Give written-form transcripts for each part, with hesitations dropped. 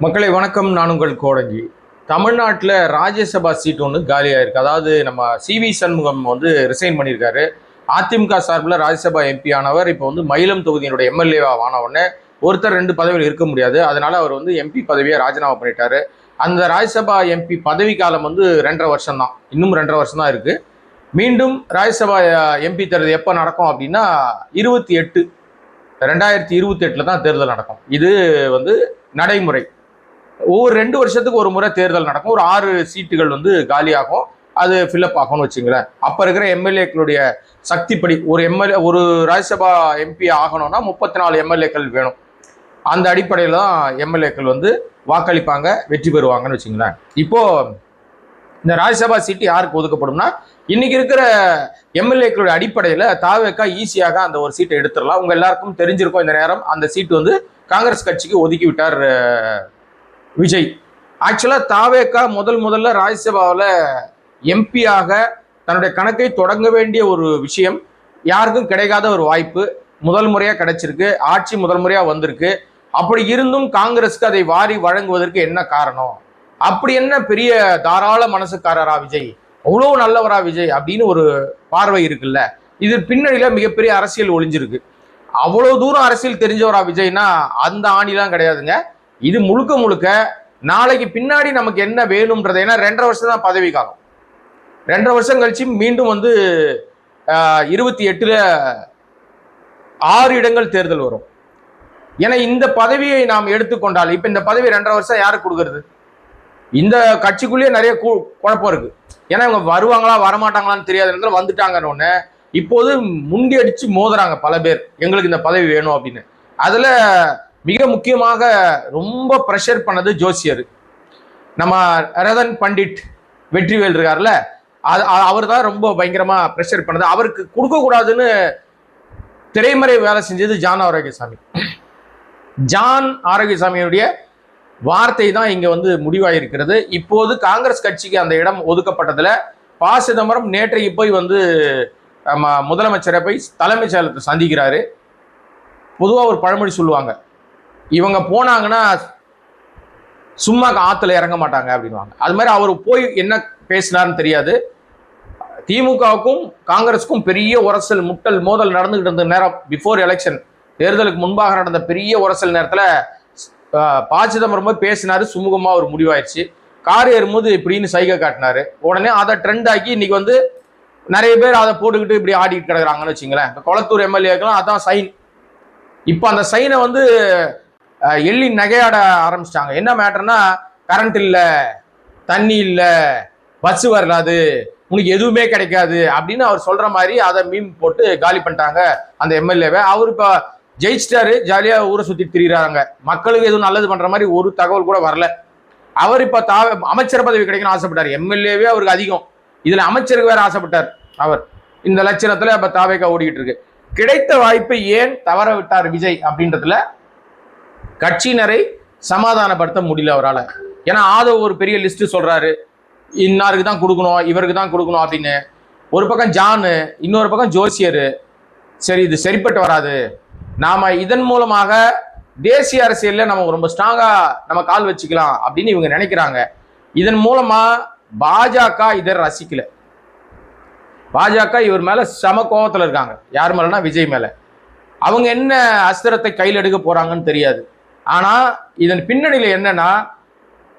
மக்களை வணக்கம். நான் உங்கள் கோடங்கி. தமிழ்நாட்டில் ராஜ்யசபா சீட் ஒன்று காலியாக இருக்குது. அதாவது நம்ம சிவி சண்முகம் வந்து ரிசைன் பண்ணியிருக்காரு. அதிமுக சார்பில் ராஜ்யசபா எம்பி ஆனவர் இப்போ வந்து மயிலம் தொகுதியினுடைய எம்எல்ஏவாக ஆனவுடனே ஒருத்தர் ரெண்டு பதவியில் இருக்க முடியாது. அதனால அவர் வந்து எம்பி பதவியை ராஜினாமா பண்ணிட்டாரு. அந்த ராஜ்யசபா எம்பி பதவி காலம் வந்து 2.5 வருஷம் தான். இன்னும் 2.5 வருஷம் தான் இருக்குது. மீண்டும் ராஜ்யசபா எம்பி தேர்தல் எப்போ நடக்கும் அப்படின்னா 2028 தான் தேர்தல் நடக்கும். இது வந்து நடைமுறை. ஒவ்வொரு 2 வருஷத்துக்கு ஒரு முறை தேர்தல் நடக்கும். ஒரு 6 சீட்டுகள் வந்து காலியாகும். அது ஃபில்அப் ஆகும்னு வச்சுங்களேன். அப்போ இருக்கிற எம்எல்ஏக்களுடைய சக்திப்படி ஒரு ராஜ்யசபா எம்பி ஆகணும்னா 34 எம்எல்ஏக்கள் வேணும். அந்த அடிப்படையில் தான் எம்எல்ஏக்கள் வந்து வாக்களிப்பாங்க, வெற்றி பெறுவாங்கன்னு வச்சுங்களேன். இப்போ இந்த ராஜ்யசபா சீட்டு யாருக்கு ஒதுக்கப்படும்னா, இன்னைக்கு இருக்கிற எம்எல்ஏக்களுடைய அடிப்படையில் தாவேக்கா ஈஸியாக அந்த ஒரு சீட்டை எடுத்துடலாம். உங்க எல்லாருக்கும் தெரிஞ்சிருக்கும். இந்த நேரம் அந்த சீட்டு வந்து காங்கிரஸ் கட்சிக்கு ஒதுக்கி விட்டார் விஜய். ஆக்சுவலாக தாவேக்கா முதல்ல ராஜ்யசபாவில் எம்பியாக தன்னுடைய கணக்கை தொடங்க வேண்டிய ஒரு விஷயம், யாருக்கும் கிடைக்காத ஒரு வாய்ப்பு முதல் முறையாக கிடைச்சிருக்கு. ஆட்சி முதல் முறையாக வந்திருக்கு. அப்படி இருந்தும் காங்கிரஸ்க்கு அதை வாரி வழங்குவதற்கு என்ன காரணம்? அப்படி என்ன பெரிய தாராள மனசுக்காரரா விஜய், அவ்வளோ நல்லவரா விஜய் அப்படின்னு ஒரு பார்வை இருக்குல்ல. இது பின்னணியில மிகப்பெரிய அரசியல் ஒளிஞ்சிருக்கு. அவ்வளோ தூரம் அரசியல் தெரிஞ்சவரா விஜய்னா அந்த ஆணிலாம் கிடையாதுங்க. இது முழுக்க நாளைக்கு பின்னாடி நமக்கு என்ன வேணும்ன்றது. ஏன்னா 2.5 வருஷம் தான் பதவி காலம். 2.5 வருஷம் கழிச்சு மீண்டும் வந்து 28ல் 6 இடங்கள் தேர்தல் வரும். ஏன்னா இந்த பதவியை நாம் எடுத்துக்கொண்டால், இப்ப இந்த பதவி 2.5 வருஷம் யாருக்கு கொடுக்கறது? இந்த கட்சிக்குள்ளேயே நிறைய குழப்பம் இருக்கு. ஏன்னா இவங்க வருவாங்களா வரமாட்டாங்களான்னு தெரியாத வந்துட்டாங்கன்னு இப்போது முண்டி அடிச்சு மோதுறாங்க பல பேர், எங்களுக்கு இந்த பதவி வேணும் அப்படின்னு. அதுல மிக முக்கியமாக ரொம்ப ப்ரெஷர் பண்ணது ஜோசியர். நம்ம ரதன் பண்டிட் வெற்றிவேல் இருக்காருல்ல, அவர் தான் ரொம்ப பயங்கரமா ப்ரெஷர் பண்ணது. அவருக்கு கொடுக்க கூடாதுன்னு திரைமறை வேலை செஞ்சது ஜான் ஆரோக்கியசாமியுடைய வார்த்தை தான் இங்க வந்து முடிவாயிருக்கிறது. இப்போது காங்கிரஸ் கட்சிக்கு அந்த இடம் ஒதுக்கப்பட்டதுல ப. சிதம்பரம் நேற்றைக்கு போய் வந்து முதலமைச்சரை போய் தலைமைச் செயலகத்தை சந்திக்கிறாரு. பொதுவாக ஒரு பழமொழி சொல்லுவாங்க, இவங்க போனாங்கன்னா சும்மா ஆத்துல இறங்க மாட்டாங்க அப்படின்வாங்க. அது மாதிரி அவர் போய் என்ன பேசினார்னு தெரியாது. திமுகவுக்கும் காங்கிரஸுக்கும் பெரிய உரசல், முட்டல், மோதல் நடந்துகிட்டு இருந்த நேரம், பிஃபோர் எலெக்ஷன், தேர்தலுக்கு முன்பாக நடந்த பெரிய உரசல் நேரத்தில் ப. சிதம்பரம் போய் பேசினாரு. சுமூகமா ஒரு முடிவாயிடுச்சு. கார் ஏறும்போது இப்படின்னு சைகை காட்டினாரு. உடனே அதை ட்ரெண்ட் ஆக்கி இன்னைக்கு வந்து நிறைய பேர் அதை போட்டுக்கிட்டு இப்படி ஆடிட்டு கிடக்குறாங்கன்னு வச்சுங்களேன். கொளத்தூர் எம்எல்ஏக்கெல்லாம் அதான் சைன். இப்போ அந்த சைனை வந்து எள்ளி நகையாட ஆரம்பிச்சிட்டாங்க. என்ன மேட்டர்னா, கரண்ட் இல்லை, தண்ணி இல்லை, பஸ் வரலாது, உனக்கு எதுவுமே கிடைக்காது அப்படின்னு அவர் சொல்ற மாதிரி அதை மீம் போட்டு காலி பண்ணிட்டாங்க அந்த எம்எல்ஏவை. அவர் இப்போ ஜெயிச்சிட்டாரு, ஜாலியா ஊரை சுத்தி திரிகிறாங்க. மக்களுக்கு எதுவும் நல்லது பண்ற மாதிரி ஒரு தகவல் கூட வரல. அவர் இப்ப அமைச்சர் பதவி கிடைக்கணும்னு ஆசைப்பட்டார். எம்எல்ஏவே அவருக்கு அதிகம், இதுல அமைச்சருக்கு வேற ஆசைப்பட்டார். அவர் இந்த லட்சணத்துல இப்ப தாவேக்கா ஓடிக்கிட்டு இருக்கு. கிடைத்த வாய்ப்பை ஏன் தவற விட்டார் விஜய் அப்படின்றதுல கட்சியினரை சமாதானப்படுத்த முடியல அவரால். ஏன்னா ஆதவ் ஒரு பெரிய லிஸ்ட் சொல்றாரு, இன்னாருக்கு தான் கொடுக்கணும், இவருக்கு தான் கொடுக்கணும் அப்படின்னு. ஒரு பக்கம் ஜானு, இன்னொரு பக்கம் ஜோசியர். சரி, இது சரிப்பட்டு வராது, நாம இதன் மூலமாக தேசிய அரசியல்ல நம்ம ரொம்ப ஸ்ட்ராங்கா நம்ம கால் வச்சுக்கலாம் அப்படின்னு இவங்க நினைக்கிறாங்க. இதன் மூலமா பாஜக இதை ரசிக்கல. பாஜக இவர் மேல சம கோபத்துல இருக்காங்க. யார் மேலனா விஜய் மேல. அவங்க என்ன அஸ்திரத்தை கையில் எடுக்க போறாங்கன்னு தெரியாது. ஆனா இதன் பின்னணியில என்னன்னா,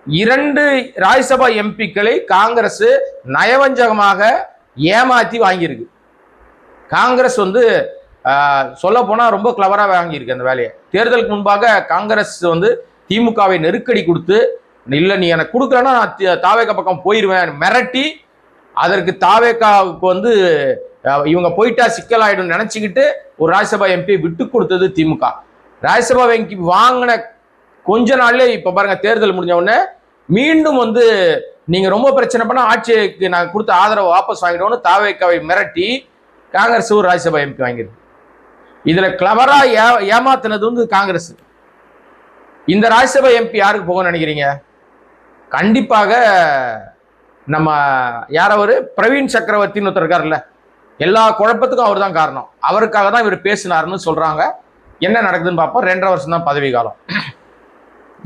2 ராஜ்யசபா எம்பிக்களை காங்கிரஸ் நயவஞ்சகமாக ஏமாத்தி வாங்கியிருக்கு. காங்கிரஸ் வந்து சொல்ல போனா ரொம்ப கிளவரா வாங்கியிருக்கு அந்த வேலையை. தேர்தலுக்கு முன்பாக காங்கிரஸ் வந்து திமுகவை நெருக்கடி கொடுத்து, இல்லை நீ எனக்கு கொடுக்கலன்னா நான் தாவேக்கா பக்கம் போயிடுவேன் மிரட்டி, அதற்கு தாவேக்காவுக்கு வந்து இவங்க போயிட்டா சிக்கலாயிடும் நினைச்சுக்கிட்டு ஒரு ராஜ்யசபா எம்பி விட்டு கொடுத்தது திமுக. ராஜ்யசபா எம்பி வாங்கின கொஞ்ச நாள்ல இப்ப பாருங்க, தேர்தல் முடிஞ்ச உடனே மீண்டும் வந்து நீங்க ரொம்ப பிரச்சனை பண்ண ஆட்சிக்கு நாங்க கொடுத்த ஆதரவை வாபஸ் வாங்கிடுவோம்னு தாவேக்காவை மிரட்டி காங்கிரஸ் ஒரு ராஜ்யசபா எம்பி வாங்கிருக்கு. இதுல கிளவரா ஏமாத்தினது வந்து காங்கிரஸ். இந்த ராஜ்யசபா எம்பி யாருக்கு போகணும்னு நினைக்கிறீங்க? கண்டிப்பாக நம்ம யாரவர் பிரவீன் சக்கரவர்த்தின்னு ஒருத்தர் இருக்காருல்ல, எல்லா குழப்பத்துக்கும் அவர் தான் காரணம். அவருக்காக தான் இவர் பேசினாருன்னு சொல்றாங்க. என்ன நடக்குதுன்னு பார்ப்போம். 2.5 வருஷம் தான் பதவி காலம்.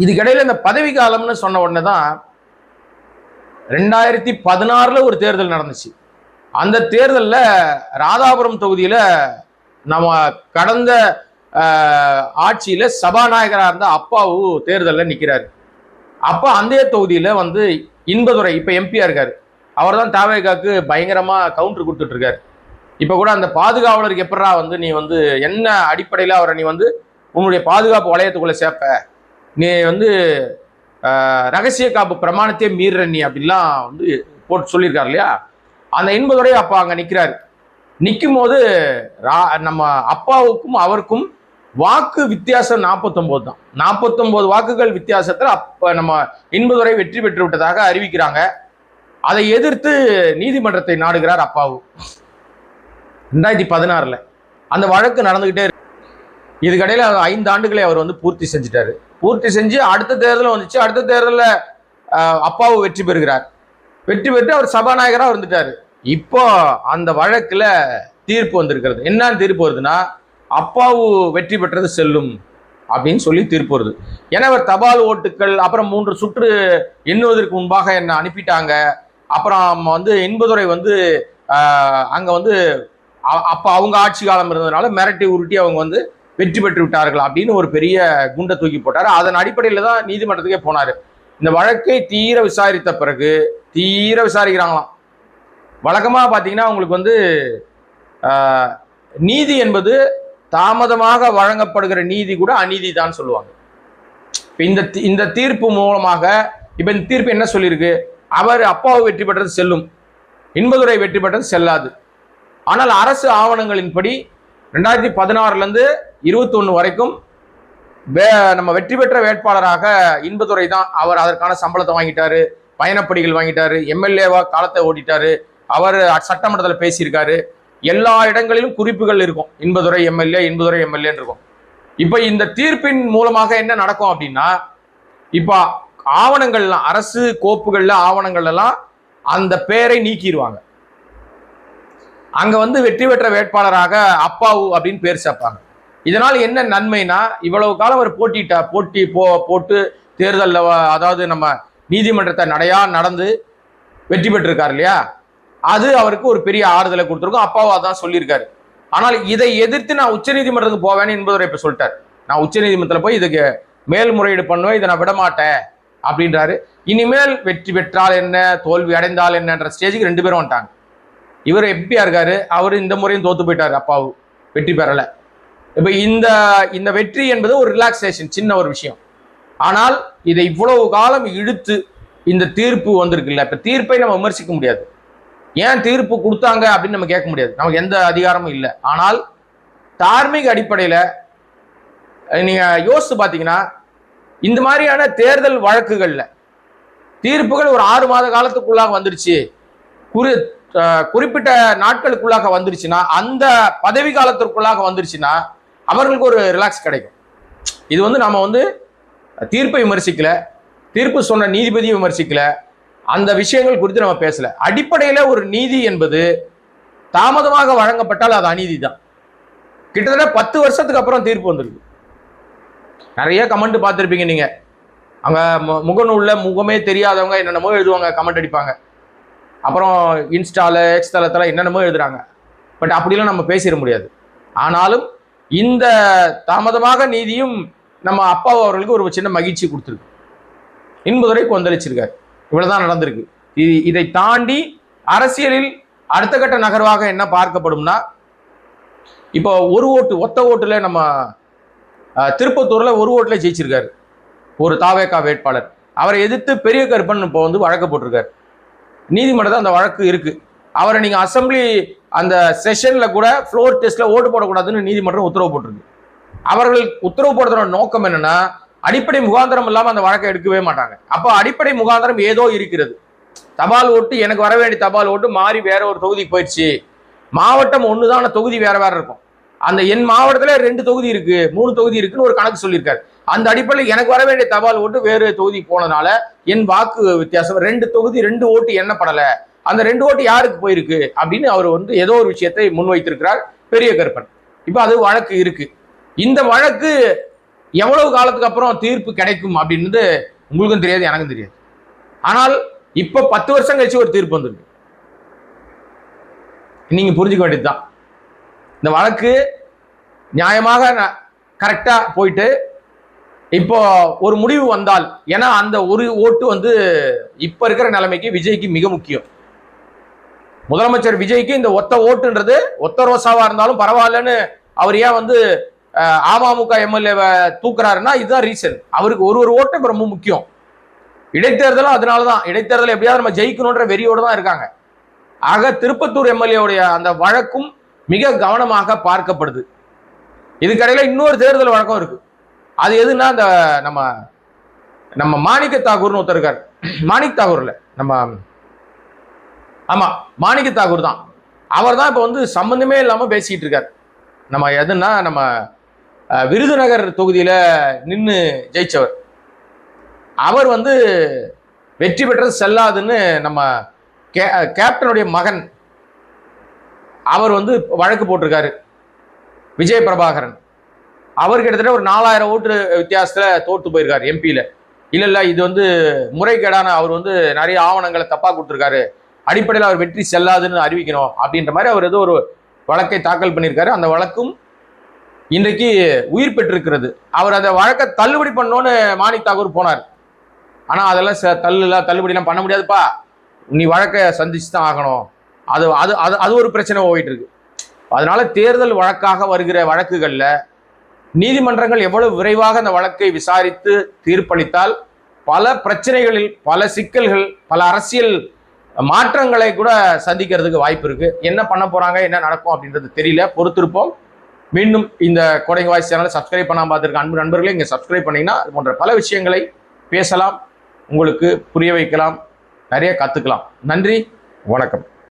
இதுக்கிடையில இந்த பதவி காலம்னு சொன்ன உடனே தான் 2016 ஒரு தேர்தல் நடந்துச்சு. அந்த தேர்தலில் ராதாபுரம் தொகுதியில் நம்ம கடந்த ஆட்சியில் சபாநாயகராக இருந்த அப்பாவு தேர்தலில் நிற்கிறாரு. அப்போ அந்த தொகுதியில் வந்து இன்பதுரை இப்போ எம்பியா இருக்காரு. அவர் தான் தாவேகாக்கு பயங்கரமாக கவுண்டர் கொடுத்துட்டு இருக்காரு. இப்போ கூட அந்த பாதுகாவலருக்கு எப்படா வந்து நீ வந்து என்ன அடிப்படையில் அவரை நீ வந்து உன்னுடைய பாதுகாப்பு வளையத்துக்குள்ளே சேர்ப்ப, நீ வந்து ரகசிய காப்பு பிரமாணத்தையே மீறுற நீ அப்படிலாம் வந்து போட்டு சொல்லியிருக்காரு இல்லையா. அந்த இன்பதுரை அப்போ அங்கே நிற்கிறாரு. நிற்கும் போது நம்ம அப்பாவுக்கும் அவருக்கும் வாக்கு வித்தியாசம் 49 தான். 49 வாக்குகள் வித்தியாசத்தில் அப்ப நம்ம இன்பதுரை வெற்றி பெற்று விட்டதாக அறிவிக்கிறாங்க. அதை எதிர்த்து நீதிமன்றத்தை நாடுகிறார் அப்பாவு. 2016 அந்த வழக்கு நடந்துகிட்டே இருக்கு. இதுக்கடையில் 5 ஆண்டுகளை அவர் வந்து பூர்த்தி செஞ்சுட்டாரு. பூர்த்தி செஞ்சு அடுத்த தேர்தல் வந்துச்சு. அடுத்த தேர்தலில் அப்பாவு வெற்றி பெறுகிறார். வெற்றி பெற்று அவர் சபாநாயகராக இருந்துட்டாரு. இப்போ அந்த வழக்குல தீர்ப்பு வந்திருக்கிறது. என்னன்னு தீர்ப்பு வருதுன்னா, அப்பாவு வெற்றி பெற்றது செல்லும் அப்படின்னு சொல்லி தீர்ப்பு வருது. ஏன்னா அவர் தபால் ஓட்டுக்கள் அப்புறம் 3 சுற்று எண்ணுவதற்கு முன்பாக என்ன அனுப்பிட்டாங்க. அப்புறம் வந்து இன்பதுரை வந்து அங்க வந்து அப்ப அவங்க ஆட்சி காலம் இருந்ததுனால மிரட்டி உருட்டி அவங்க வந்து வெற்றி பெற்று விட்டார்கள் அப்படின்னு ஒரு பெரிய குண்டை தூக்கி போட்டாரு. அதன் அடிப்படையில் தான் நீதிமன்றத்துக்கே போனாரு. இந்த வழக்கை தீர விசாரித்த பிறகு தீர விசாரிக்கிறாங்களாம். வழக்கமாக பார்த்தீங்கன்னா உங்களுக்கு வந்து நீதி என்பது தாமதமாக வழங்கப்படுகிற நீதி கூட அநீதி தான் சொல்லுவாங்க. இந்த தீர்ப்பு மூலமாக இப்ப இந்த தீர்ப்பு என்ன சொல்லியிருக்கு, அவர் அப்பாவை வெற்றி பெற்றது செல்லும், இன்பதுரை வெற்றி பெற்றது செல்லாது. ஆனால் அரசு ஆவணங்களின்படி 2016 21 வரைக்கும் நம்ம வெற்றி பெற்ற வேட்பாளராக இன்பதுரை தான். அவர் அதற்கான சம்பளத்தை வாங்கிட்டாரு, பயணப்படிகள் வாங்கிட்டாரு, எம்எல்ஏவா காலத்தை ஓட்டிட்டாரு, அவர் சட்டமன்றத்தில் பேசியிருக்காரு. எல்லா இடங்களிலும் குறிப்புகள் இருக்கும், இன்பதுரை எம்எல்ஏ இன்பதுரை எம்எல்ஏன்னு இருக்கும். இப்ப இந்த தீர்ப்பின் மூலமாக என்ன நடக்கும் அப்படின்னா, இப்ப ஆவணங்கள்லாம் அரசு கோப்புகள்ல ஆவணங்கள் எல்லாம் அந்த பேரை நீக்கிடுவாங்க. அங்க வந்து வெற்றி பெற்ற வேட்பாளராக அப்பாவு அப்படின்னு பேர் சேர்ப்பாங்க. இதனால் என்ன நன்மைனா, இவ்வளவு காலம் அவர் போட்டு தேர்தலில் அதாவது நம்ம நீதிமன்றத்தை நடையா நடந்து வெற்றி பெற்றிருக்காரு இல்லையா, அது அவருக்கு ஒரு பெரிய ஆறுதலை கொடுத்துருக்கும். அப்பாவும் அதான் சொல்லியிருக்காரு. ஆனால் இதை எதிர்த்து நான் உச்சநீதிமன்றத்துக்கு போவேன்னு என்பதை இப்ப சொல்லிட்டார். நான் உச்சநீதிமன்றத்தில் போய் இதுக்கு மேல்முறையீடு பண்ணுவேன், இதை நான் விடமாட்டேன் அப்படின்றாரு. இனிமேல் வெற்றி பெற்றால் என்ன தோல்வி அடைந்தால் என்னன்ற ஸ்டேஜுக்கு 2 பேரும் வந்துட்டாங்க. இவர் எம்பியா இருக்காரு, அவர் இந்த முறையும் தோத்து போயிட்டாரு, அப்பாவு வெற்றி பெறல. இப்ப இந்த வெற்றி என்பது ஒரு ரிலாக்ஸேஷன், சின்ன ஒரு விஷயம். ஆனால் இதை இவ்வளவு காலம் இழுத்து இந்த தீர்ப்பு வந்திருக்குல்ல, இப்ப தீர்ப்பை நம்ம விமர்சிக்க முடியாது. ஏன் தீர்ப்பு கொடுத்தாங்க அப்படின்னு நம்ம கேட்க முடியாது, நமக்கு எந்த அதிகாரமும் இல்லை. ஆனால் தார்மீக அடிப்படையில் நீங்க யோசிச்சு பார்த்தீங்கன்னா, இந்த மாதிரியான தேர்தல் வழக்குகள்ல தீர்ப்புகள் ஒரு 6 மாத காலத்துக்குள்ளாக வந்துருச்சு, குறிப்பிட்ட நாட்களுக்குள்ளாக வந்துருச்சுன்னா, அந்த பதவி காலத்திற்குள்ளாக வந்துருச்சுன்னா அவர்களுக்கு ஒரு ரிலாக்ஸ் கிடைக்கும். இது வந்து நம்ம வந்து தீர்ப்பை விமர்சிக்கல, தீர்ப்பு சொன்ன நீதிபதியை விமர்சிக்கல, அந்த விஷயங்கள் குறித்து நம்ம பேசல. அடிப்படையில ஒரு நீதி என்பது தாமதமாக வழங்கப்பட்டால் அது அநீதி தான். கிட்டத்தட்ட 10 வருஷத்துக்கு அப்புறம் தீர்ப்பு வந்திருக்கு. நிறைய கமெண்ட் பார்த்துருப்பீங்க நீங்க. அங்க முகநூல்ல முகமே தெரியாதவங்க என்னென்னமோ எழுதுவாங்க, கமெண்ட் அடிப்பாங்க. அப்புறம் இன்ஸ்டால எக்ஸ் தளத்தில் என்னென்னமோ எழுதுறாங்க. பட் அப்படிலாம் நம்ம பேசிட முடியாது. ஆனாலும் இந்த தாமதமாக நீதியும் நம்ம அப்பா அவர்களுக்கு ஒரு சின்ன மகிழ்ச்சி கொடுத்துருக்கு. இன்பதுரை கொந்தளிச்சிருக்காரு. இவ்வளவுதான் நடந்திருக்கு. இதை தாண்டி அரசியலில் அடுத்த கட்ட நகர்வாக என்ன பார்க்கப்படும்னா, இப்போ ஒரு ஓட்டு ஒத்த ஓட்டுல நம்ம திருப்பத்தூர்ல ஒரு ஓட்டுல ஜெயிச்சிருக்காரு ஒரு தாவேகா வேட்பாளர். அவரை எதிர்த்து பெரிய கருப்பன் இப்போ வந்து வழக்கு போட்டிருக்காரு. நீதிமன்றத்தில் அந்த வழக்கு இருக்கு. அவரை நீங்க அசம்பிளி அந்த செஷன்ல கூட ஃப்ளோர் டெஸ்ட்ல ஓட்டு போடக்கூடாதுன்னு நீதிமன்றம் உத்தரவு போட்டிருக்கு. அவர்கள் உத்தரவு போடுறதோட நோக்கம் என்னன்னா, அடிப்படை முகாந்திரம் இல்லாம அந்த வழக்கை எடுக்கவே மாட்டாங்க. அப்போ அடிப்படை முகாந்திரம் ஏதோ இருக்கிறது. தபால் ஓட்டு, எனக்கு வர வேண்டிய தபால் ஓட்டு மாறி வேற ஒரு தொகுதிக்கு போயிடுச்சு, மாவட்டம் ஒண்ணுதான், தொகுதி வேற வேற இருக்கும். அந்த என் மாவட்டத்துல 2 தொகுதி இருக்கு 3 தொகுதி இருக்குன்னு ஒரு கணக்கு சொல்லியிருக்காரு. அந்த அடிப்படையில் எனக்கு வர வேண்டிய தபால் ஓட்டு வேறு தொகுதி போனதுனால என் வாக்கு வித்தியாசம் 2 தொகுதி 2 ஓட்டு எண்ணப்படல, அந்த 2 ஓட்டு யாருக்கு போயிருக்கு அப்படின்னு அவர் வந்து ஏதோ ஒரு விஷயத்தை முன்வைத்திருக்கிறார் பெரிய கருப்பன். இப்ப அது வழக்கு இருக்கு. இந்த வழக்கு எவ்வளவு காலத்துக்கு அப்புறம் தீர்ப்பு கிடைக்கும் அப்படின்றது உங்களுக்கும் தெரியாது, எனக்கும் தெரியாது. ஆனால் இப்ப 10 வருஷம் கழிச்சு ஒரு தீர்ப்பு வந்திருக்கு. நீங்க புரிஞ்சுக்க வேண்டியதுதான். இந்த வழக்கு நியாயமாக கரெக்டா போயிட்டு இப்போ ஒரு முடிவு வந்தால், ஏன்னா அந்த ஒரு ஓட்டு வந்து இப்ப இருக்கிற நிலைமைக்கு விஜய்க்கு மிக முக்கியம். முதலமைச்சர் விஜய்க்கு இந்த ஒத்த ஓட்டுன்றது, ஒத்த ரோசாவா இருந்தாலும் பரவாயில்லன்னு அவர் ஏன் வந்து அமமுக எம்எல்ஏவை தூக்குறாருன்னா இதுதான் ரீசன். அவருக்கு ஒரு ஓட்டு ரொம்ப முக்கியம். இடைத்தேர்தலும் அதனாலதான், இடைத்தேர்தல் எப்படியாவது நம்ம ஜெயிக்கணும்ன்ற வெறியோடு தான் இருக்காங்க. ஆக திருப்பத்தூர் எம்எல்ஏவுடைய அந்த வழக்கும் மிக கவனமாக பார்க்கப்படுது. இதுக்கடையில இன்னொரு தேர்தல் வழக்கம் இருக்கு. அது எதுன்னா, இந்த நம்ம மாணிக்க தாகூர்னு ஒருத்தர் இருக்காரு. மாணிக் தாகூர்ல ஆமா மாணிக்க தாகூர் தான். அவர் தான் இப்ப வந்து சம்பந்தமே இல்லாம பேசிட்டு இருக்காரு. நம்ம எதுன்னா, நம்ம விருதுநகர் தொகுதியில நின்று ஜெயிச்சவர். அவர் வந்து வெற்றி பெற்றது செல்லாதுன்னு நம்ம கேப்டனுடைய மகன் அவர் வந்து வழக்கு போட்டிருக்காரு, விஜய் பிரபாகரன். அவர் கிட்டத்தட்ட ஒரு 4000 ஓட்டு வித்தியாசத்துல தோற்று போயிருக்காரு எம்பியில. இல்ல இது வந்து முறைகேடான, அவர் வந்து நிறைய ஆவணங்களை தப்பா கொடுத்துருக்காரு, அடிப்படையில் அவர் வெற்றி செல்லாதுன்னு அறிவிக்கணும் அப்படின்ற மாதிரி அவர் ஏதோ ஒரு வழக்கை தாக்கல் பண்ணியிருக்காரு. அந்த வழக்கும் இன்றைக்கு உயிர் பெற்றிருக்கிறது. அவர் அந்த வழக்கை தள்ளுபடி பண்ணோன்னு மாணிக் தாகூர் போனார். ஆனா அதெல்லாம் தள்ளுபடிலாம் பண்ண முடியாதுப்பா, நீ வழக்கை சந்திச்சு தான் ஆகணும். அது அது அது அது ஒரு பிரச்சனை போயிட்டு இருக்கு. அதனால தேர்தல் வழக்காக வருகிற வழக்குகள்ல நீதிமன்றங்கள் எவ்வளவு விரைவாக அந்த வழக்கை விசாரித்து தீர்ப்பளித்தால் பல பிரச்சனைகளில், பல சிக்கல்கள், பல அரசியல் மாற்றங்களை கூட சந்திக்கிறதுக்கு வாய்ப்பு இருக்கு. என்ன பண்ண போறாங்க, என்ன நடக்கும் அப்படின்றது தெரியல, பொறுத்திருப்போம். மீண்டும் இந்த கோடை வாய்ஸ் சேனலை சப்ஸ்கிரைப் பண்ணாம பார்த்துருக்க அன்பு நண்பர்களே, இங்க சப்ஸ்கிரைப் பண்ணீங்கன்னா அது போன்ற பல விஷயங்களை பேசலாம், உங்களுக்கு புரிய வைக்கலாம், நிறைய கத்துக்கலாம். நன்றி, வணக்கம்.